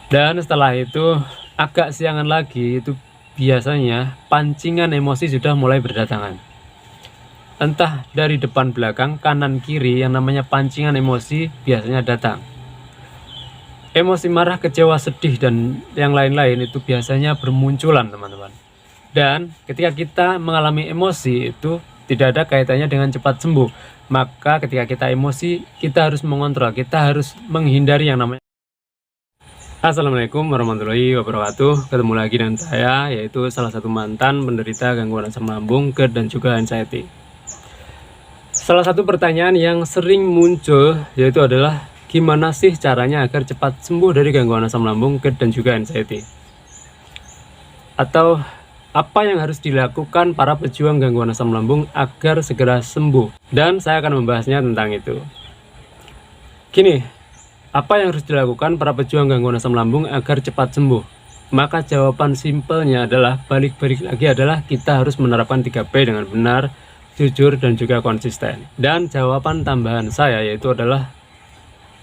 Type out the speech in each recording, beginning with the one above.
Dan setelah itu agak siangan lagi, itu biasanya pancingan emosi sudah mulai berdatangan. Entah dari depan belakang, kanan kiri, yang namanya pancingan emosi biasanya datang. Emosi marah, kecewa, sedih, dan yang lain-lain itu biasanya bermunculan, teman-teman. Dan ketika kita mengalami emosi itu tidak ada kaitannya dengan cepat sembuh. Maka ketika kita emosi, kita harus mengontrol, kita harus menghindari yang namanya. Assalamualaikum warahmatullahi wabarakatuh. Ketemu lagi dengan saya, yaitu salah satu mantan penderita gangguan asam lambung, GERD, dan juga anxiety. Salah satu pertanyaan yang sering muncul yaitu adalah gimana sih caranya agar cepat sembuh dari gangguan asam lambung, GERD, dan juga anxiety? Atau apa yang harus dilakukan para pejuang gangguan asam lambung agar segera sembuh? Dan saya akan membahasnya tentang itu. Gini, apa yang harus dilakukan para pejuang gangguan asam lambung agar cepat sembuh? Maka jawaban simpelnya adalah balik-balik lagi adalah kita harus menerapkan 3P dengan benar, jujur, dan juga konsisten. Dan jawaban tambahan saya yaitu adalah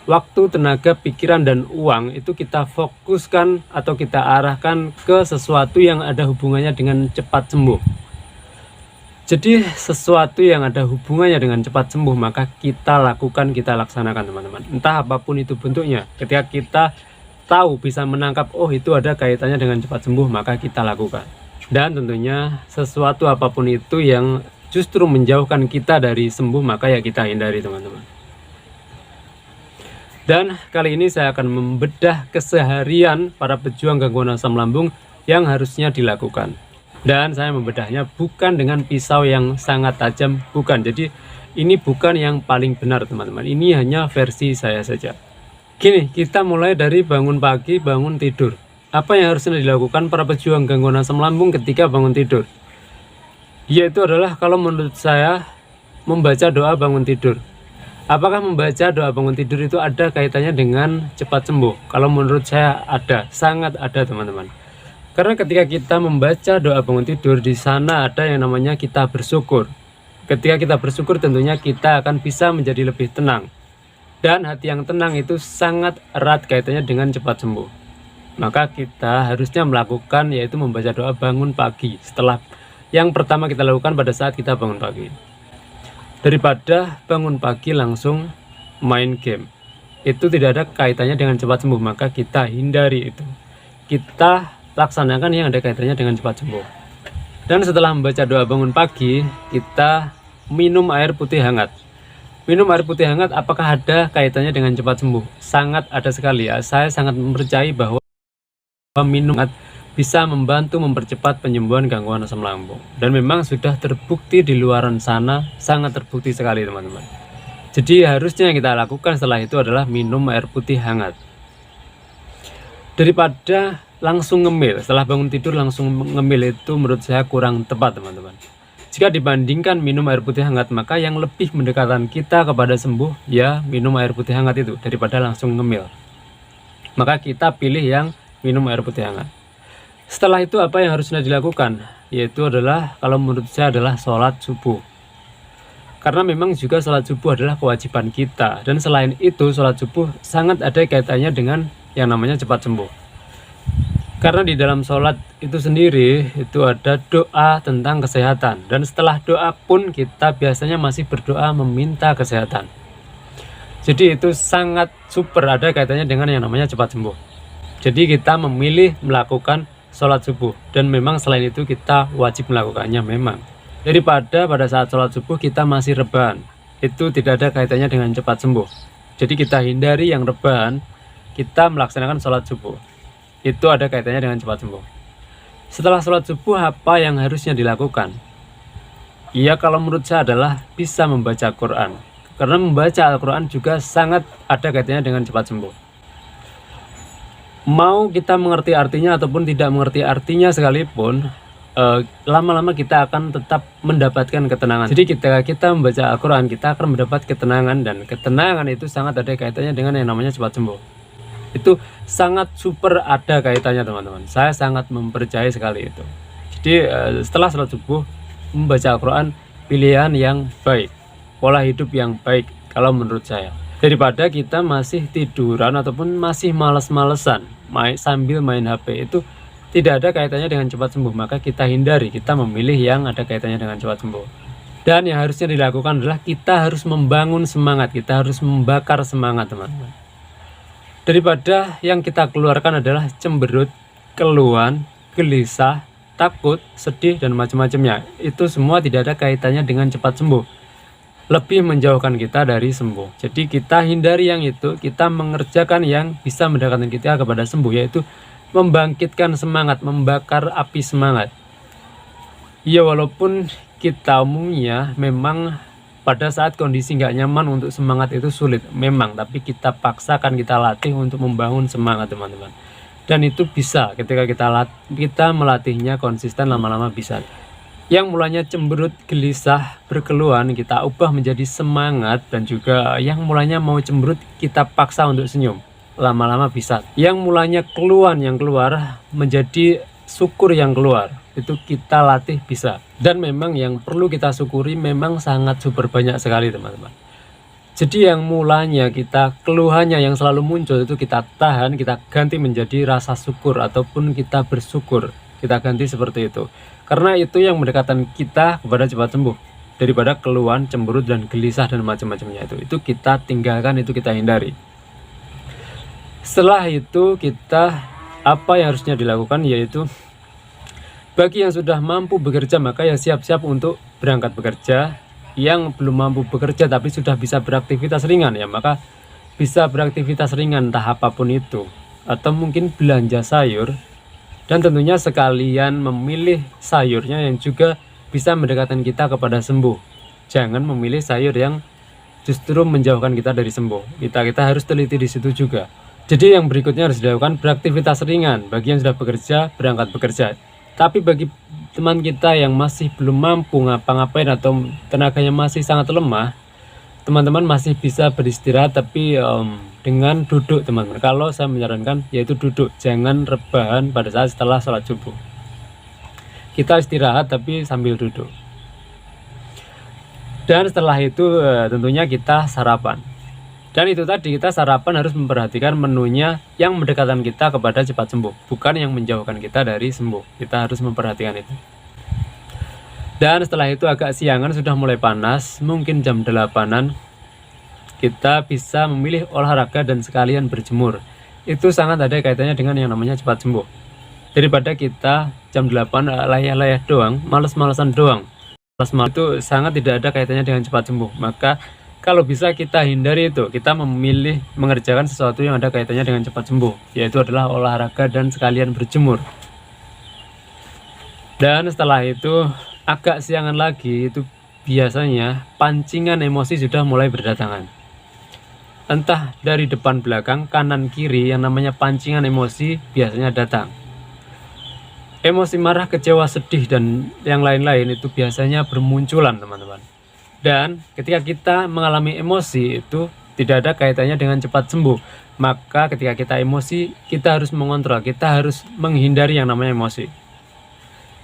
waktu, tenaga, pikiran, dan uang itu kita fokuskan atau kita arahkan ke sesuatu yang ada hubungannya dengan cepat sembuh. Jadi sesuatu yang ada hubungannya dengan cepat sembuh maka kita lakukan, kita laksanakan, teman-teman. Entah apapun itu bentuknya. Ketika kita tahu bisa menangkap, oh itu ada kaitannya dengan cepat sembuh, maka kita lakukan. Dan tentunya sesuatu apapun itu yang justru menjauhkan kita dari sembuh, maka ya kita hindari, teman-teman. Dan kali ini saya akan membedah keseharian para pejuang gangguan asam lambung yang harusnya dilakukan. Dan saya membedahnya bukan dengan pisau yang sangat tajam, bukan. Jadi ini bukan yang paling benar, teman-teman. Ini hanya versi saya saja. Gini, kita mulai dari bangun pagi, bangun tidur. Apa yang harusnya dilakukan para pejuang gangguan asam lambung ketika bangun tidur? Yaitu adalah kalau menurut saya membaca doa bangun tidur. Apakah membaca doa bangun tidur itu ada kaitannya dengan cepat sembuh? Kalau menurut saya ada, sangat ada, teman-teman. Karena ketika kita membaca doa bangun tidur, di sana ada yang namanya kita bersyukur. Ketika kita bersyukur tentunya kita akan bisa menjadi lebih tenang. Dan hati yang tenang itu sangat erat kaitannya dengan cepat sembuh. Maka kita harusnya melakukan yaitu membaca doa bangun pagi. Setelah yang pertama kita lakukan pada saat kita bangun pagi. Daripada bangun pagi langsung main game, itu tidak ada kaitannya dengan cepat sembuh, maka kita hindari itu. Kita laksanakan yang ada kaitannya dengan cepat sembuh. Dan setelah membaca doa bangun pagi, kita minum air putih hangat. Minum air putih hangat apakah ada kaitannya dengan cepat sembuh? Sangat ada sekali ya. Saya sangat mempercayai bahwa minum hangat bisa membantu mempercepat penyembuhan gangguan asam lambung. Dan memang sudah terbukti di luaran sana, sangat terbukti sekali, teman-teman. Jadi harusnya yang kita lakukan setelah itu adalah minum air putih hangat. Daripada langsung ngemil, setelah bangun tidur langsung ngemil itu menurut saya kurang tepat, teman-teman. Jika dibandingkan minum air putih hangat, maka yang lebih mendekatkan kita kepada sembuh, ya minum air putih hangat itu, daripada langsung ngemil. Maka kita pilih yang minum air putih hangat. Setelah itu apa yang harusnya dilakukan? Yaitu adalah kalau menurut saya adalah sholat subuh. Karena memang juga sholat subuh adalah kewajiban kita. Dan selain itu sholat subuh sangat ada kaitannya dengan yang namanya cepat sembuh. Karena di dalam sholat itu sendiri itu ada doa tentang kesehatan. Dan setelah doa pun kita biasanya masih berdoa meminta kesehatan. Jadi itu sangat super ada kaitannya dengan yang namanya cepat sembuh. Jadi kita memilih melakukan sholat subuh, dan memang selain itu kita wajib melakukannya memang. Daripada pada saat sholat subuh kita masih rebahan, itu tidak ada kaitannya dengan cepat sembuh. Jadi kita hindari yang rebahan, kita melaksanakan sholat subuh, itu ada kaitannya dengan cepat sembuh. Setelah sholat subuh apa yang harusnya dilakukan? Ya kalau menurut saya adalah bisa membaca Quran. Karena membaca Al-Quran juga sangat ada kaitannya dengan cepat sembuh. Mau kita mengerti artinya ataupun tidak mengerti artinya sekalipun, lama-lama kita akan tetap mendapatkan ketenangan. Jadi ketika kita membaca Al-Quran, kita akan mendapat ketenangan, dan ketenangan itu sangat ada kaitannya dengan yang namanya cepat sembuh. Itu sangat super ada kaitannya, teman-teman. Saya sangat mempercayai sekali itu. Jadi setelah sholat subuh, membaca Al-Quran pilihan yang baik, pola hidup yang baik kalau menurut saya. daripada kita masih tiduran ataupun masih males-malesan sambil main HP. Itu tidak ada kaitannya dengan cepat sembuh, maka kita hindari, kita memilih yang ada kaitannya dengan cepat sembuh. Dan yang harusnya dilakukan adalah kita harus membangun semangat, kita harus membakar semangat, teman-teman. Daripada yang kita keluarkan adalah cemberut, keluhan, gelisah, takut, sedih, dan macam-macamnya. Itu semua tidak ada kaitannya dengan cepat sembuh, lebih menjauhkan kita dari sembuh. Jadi kita hindari yang itu, kita mengerjakan yang bisa mendekatkan kita kepada sembuh, yaitu membangkitkan semangat, membakar api semangat. Ya, walaupun kita umumnya memang pada saat kondisi nggak nyaman untuk semangat itu sulit, memang, tapi kita paksakan, kita latih untuk membangun semangat, teman-teman. Dan itu bisa ketika kita melatihnya konsisten, lama-lama bisa. Yang mulanya cemberut, gelisah, berkeluhan, kita ubah menjadi semangat. Dan juga yang mulanya mau cemberut, kita paksa untuk senyum, lama-lama bisa. Yang mulanya keluhan yang keluar menjadi syukur yang keluar, itu kita latih bisa. Dan memang yang perlu kita syukuri memang sangat super banyak sekali, teman-teman. Jadi yang mulanya kita keluhannya yang selalu muncul itu kita tahan, kita ganti menjadi rasa syukur ataupun kita bersyukur, kita ganti seperti itu. Karena itu yang mendekatkan kita kepada cepat sembuh, daripada keluhan, cemberut, dan gelisah dan macam-macamnya itu kita tinggalkan, itu kita hindari. Setelah itu apa yang harusnya dilakukan, yaitu bagi yang sudah mampu bekerja maka ya siap-siap untuk berangkat bekerja. Yang belum mampu bekerja tapi sudah bisa beraktivitas ringan, ya maka bisa beraktivitas ringan entah apapun itu, atau mungkin belanja sayur. Dan tentunya sekalian memilih sayurnya yang juga bisa mendekatkan kita kepada sembuh. Jangan memilih sayur yang justru menjauhkan kita dari sembuh. Kita harus teliti di situ juga. Jadi yang berikutnya harus dilakukan beraktivitas ringan. Bagi yang sudah bekerja, berangkat bekerja. Tapi bagi teman kita yang masih belum mampu ngapa-ngapain atau tenaganya masih sangat lemah, teman-teman masih bisa beristirahat, tapi dengan duduk, teman-teman. Kalau saya menyarankan yaitu duduk, jangan rebahan pada saat setelah sholat subuh. Kita istirahat tapi sambil duduk. Dan setelah itu tentunya kita sarapan. Dan itu tadi, kita sarapan harus memperhatikan menunya yang mendekatkan kita kepada cepat sembuh, bukan yang menjauhkan kita dari sembuh. Kita harus memperhatikan itu. Dan setelah itu agak siangan, sudah mulai panas, mungkin jam 8-an, kita bisa memilih olahraga dan sekalian berjemur. Itu sangat ada kaitannya dengan yang namanya cepat sembuh. Daripada kita jam 8 layah-layah doang, males-malesan doang. Itu sangat tidak ada kaitannya dengan cepat sembuh. Maka kalau bisa kita hindari itu, kita memilih mengerjakan sesuatu yang ada kaitannya dengan cepat sembuh, yaitu adalah olahraga dan sekalian berjemur. Dan setelah itu agak siangan lagi, itu biasanya pancingan emosi sudah mulai berdatangan. Entah dari depan belakang, kanan kiri, yang namanya pancingan emosi biasanya datang. Emosi marah, kecewa, sedih, dan yang lain-lain itu biasanya bermunculan, teman-teman. Dan ketika kita mengalami emosi itu tidak ada kaitannya dengan cepat sembuh. Maka ketika kita emosi, kita harus mengontrol, kita harus menghindari yang namanya emosi.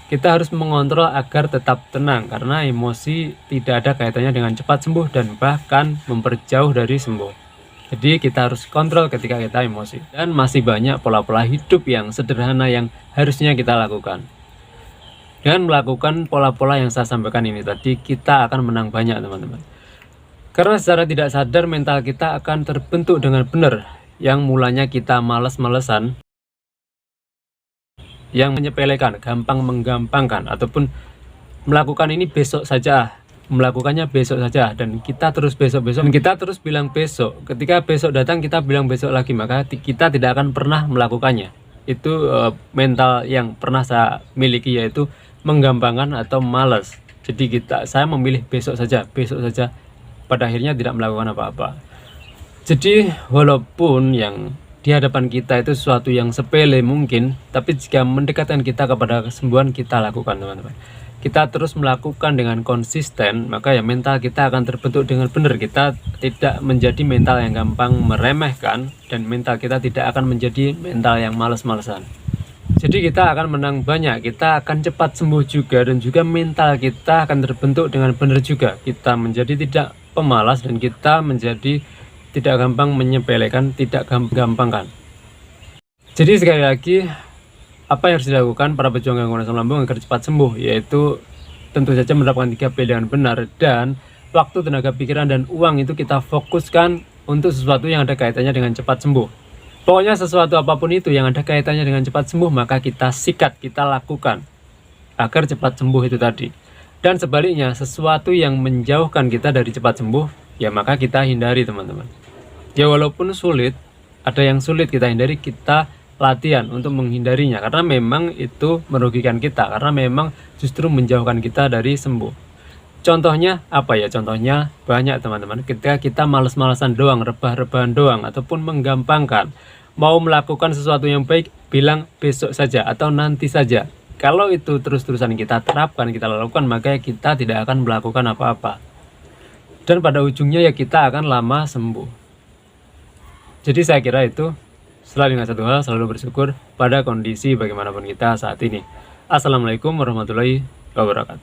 Kita harus mengontrol agar tetap tenang, karena emosi tidak ada kaitannya dengan cepat sembuh dan bahkan memperjauh dari sembuh. Jadi kita harus kontrol ketika kita emosi. Dan masih banyak pola-pola hidup yang sederhana yang harusnya kita lakukan. Dengan melakukan pola-pola yang saya sampaikan ini tadi, kita akan menang banyak, teman-teman. Karena secara tidak sadar mental kita akan terbentuk dengan benar. Yang mulanya kita malas-malesan, yang menyepelekan, gampang menggampangkan, ataupun melakukan ini besok saja, melakukannya besok saja, dan kita terus besok-besok, dan kita terus bilang besok. Ketika besok datang kita bilang besok lagi, maka kita tidak akan pernah melakukannya. Itu mental yang pernah saya miliki, yaitu menggampangkan atau malas. Jadi saya memilih besok saja, pada akhirnya tidak melakukan apa-apa. Jadi walaupun yang di hadapan kita itu sesuatu yang sepele mungkin, tapi jika mendekatkan kita kepada kesembuhan, kita lakukan, teman-teman. Kita terus melakukan dengan konsisten, maka ya mental kita akan terbentuk dengan benar. Kita tidak menjadi mental yang gampang meremehkan, dan mental kita tidak akan menjadi mental yang malas-malesan. Jadi kita akan menang banyak, kita akan cepat sembuh juga, dan juga mental kita akan terbentuk dengan benar juga. Kita menjadi tidak pemalas dan kita menjadi tidak gampang menyepelekan, tidak gampangkan. Jadi sekali lagi, apa yang harus dilakukan para pejuang gangguan asam lambung agar cepat sembuh, yaitu tentu saja menerapkan 3P dengan benar, dan waktu, tenaga pikiran, dan uang itu kita fokuskan untuk sesuatu yang ada kaitannya dengan cepat sembuh. Pokoknya sesuatu apapun itu yang ada kaitannya dengan cepat sembuh, maka kita sikat, kita lakukan agar cepat sembuh itu tadi. Dan sebaliknya, sesuatu yang menjauhkan kita dari cepat sembuh, ya maka kita hindari, teman-teman. Ya walaupun sulit, ada yang sulit kita hindari, kita latihan untuk menghindarinya, karena memang itu merugikan kita, karena memang justru menjauhkan kita dari sembuh. Contohnya apa ya? Contohnya banyak, teman-teman. Ketika kita males-malesan doang, rebah-rebahan doang, ataupun menggampangkan, mau melakukan sesuatu yang baik, bilang besok saja atau nanti saja. Kalau itu terus-terusan kita terapkan, kita lakukan, maka kita tidak akan melakukan apa-apa, dan pada ujungnya ya kita akan lama sembuh. Jadi saya kira itu, selalu ingat satu hal, selalu bersyukur pada kondisi bagaimanapun kita saat ini. Assalamualaikum warahmatullahi wabarakatuh.